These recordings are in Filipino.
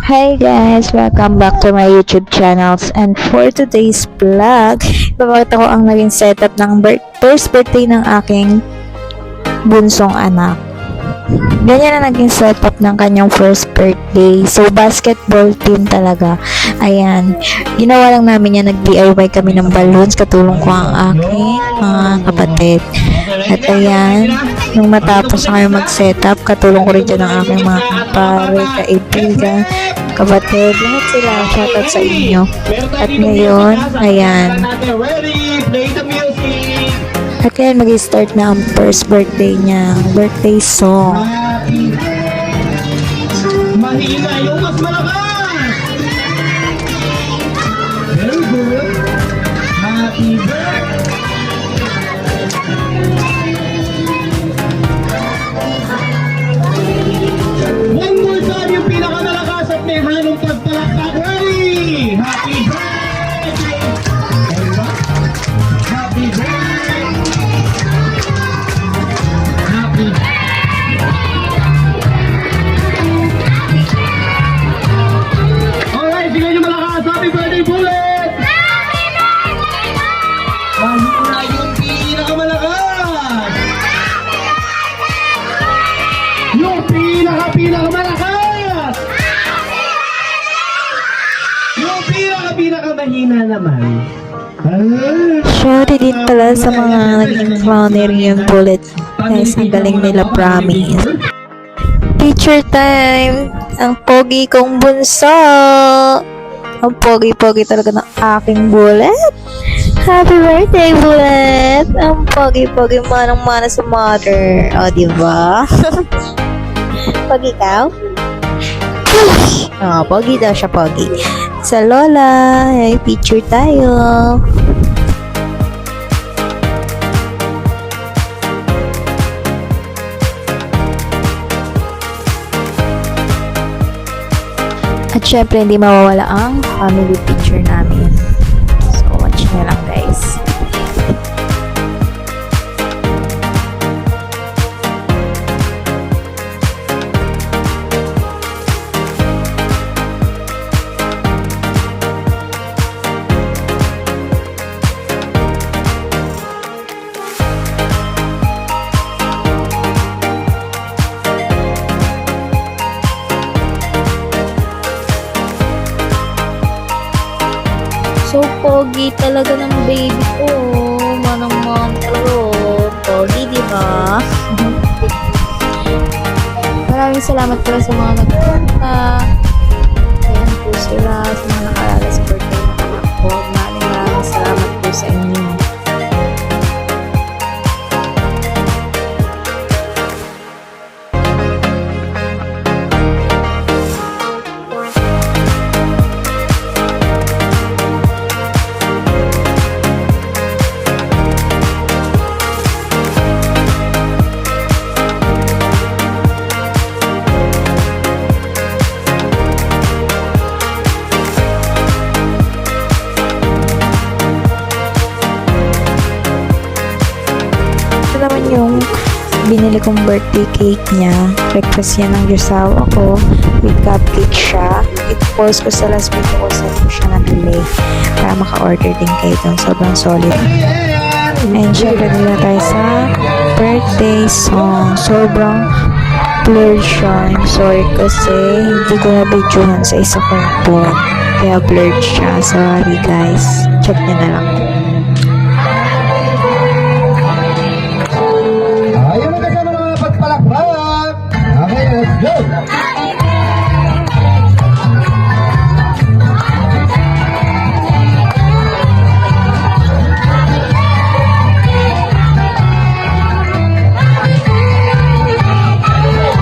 Hi guys! Welcome back to my YouTube channels, and for today's vlog, ipapakita ko ang naging setup ng first birthday ng aking bunsong anak. Ganyan na naging setup ng kanyang first birthday. So, basketball team talaga. Ayan. Ginawa lang namin yan. Nag-DIY kami ng balloons. Katulong ko ang aking mga kapatid. At ayan, nung matapos na kayo mag-setup, katulong ko rin dyan ang aking mga kumpare, kaibigan, kapatid. Lahat sila. Shoutout sa inyo. At ngayon, ayan. At ngayon, mag-start na ang first birthday niya. Birthday song. Mahina yung mas malakas! Very good. Happy birthday! One more time yung pinakamalakas at may halong pagpalakpak. Ready! Happy birthday! Happy birthday! Happy birthday! Alright, bigyan nyo malakas. Happy birthday, Bullet! Mahina yung pinakamalakas! Yung pinakamalakas! Yung pinakamahina naman. Shoutout din pala sa mga naging clowner yung Bullet. Guys, ang galing nila, promise. Picture time! Ang pogi kong bunso! Ang pogi-pogi talaga ng aking Bullet. Happy birthday, Bullet! Ang pogi-pogi manang-mana sa mother. O, diba? Pogi ka? Oh, pogi daw siya, pogi. Sa lola, ay picture tayo. At syempre, hindi mawawala ang family picture namin. So, watch nyo lang, guys. So, pogi talaga ng baby ko. Manang-man talaga. Pogi, di ba? Maraming salamat pala sa mga nagpunta. Ayan po sila sa mga nakalala sa birthday ng anak ko. Maraming salamat po sa inyo. Ito naman yung binili kong birthday cake niya. Request yan ng yosawa ko. With cupcake siya. I-post ko sa last video ko saan ko siya nabili. Para maka-order din kayo doon. Sobrang solid. And syempre nila tayo sa birthday song. Sobrang blurred siya. I'm sorry kasi hindi ko na-videohan sa isa kong phone. Kaya blurred siya. Sorry guys. Check nyo na lang. Ayaw mo kasama ng mga pagpalakpak. Okay, let's go!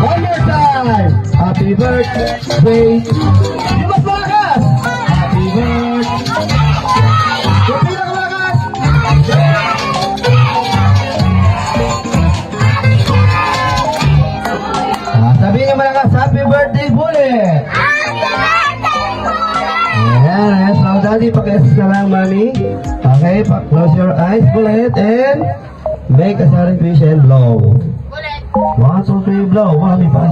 One more time! Happy birthday! Yung mas malakas! Happy birthday! Yung pinakamalakas! Sabihin niyo malakas, happy birthday, Bullet! Ayan, so daddy, paki-assist na lang, mami. Okay, close your eyes, Bullet, and make a silent fish and blow. 1, 2, 3, blow. Mami, pa.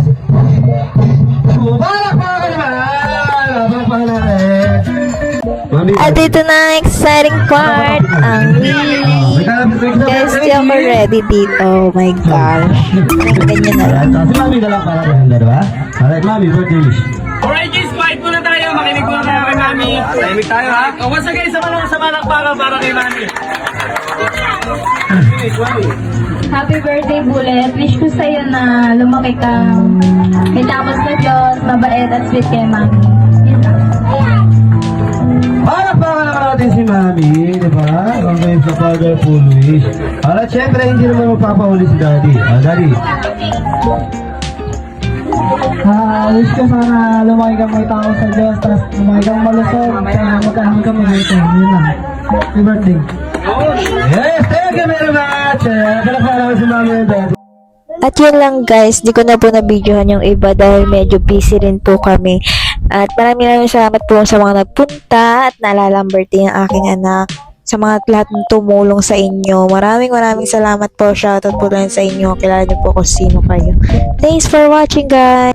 Balak pa ka naman! Palakpakan natin. Mami. At ito na ang exciting part, ang May kalapit week na. guys, di ako ready dito. Oh my gosh. Ganyan na lang. Si Mami na lang para maganda, diba? Alright, Mami, birthday wish. Alright guys, quiet muna tayo. Makinig muna tayo kay Mami. Tahimik tayo ha. O once again, sa malakpakan para kay Mami. Happy birthday, Bullet. Wish ko sa'yo na lumaki kang may tapos na Diyos, mabait at sweet kay Mami. Yun lang. Palakpakan naman natin si Mami, diba? Ang kayo sa fatherful wish. Alright, syempre, hindi naman magpapahuli si Daddy. Daddy. Wish ko sana lumaki kang may tao sa Diyos, tapos lumaki kang malusog, magkahang kang mabuti. Yun lang. Happy birthday. Yes, thank you very much. Palakpakan naman si Mami and Daddy. At yun lang guys, di ko na po na-videohan yung iba dahil medyo busy rin po kami. At maraming salamat po sa mga nagpunta at naalala ang birthday ng aking anak. Sa mga lahat ng tumulong sa inyo. Maraming salamat po. Shoutout po rin sa inyo. Kilala niyo po kung sino kayo. Thanks for watching guys!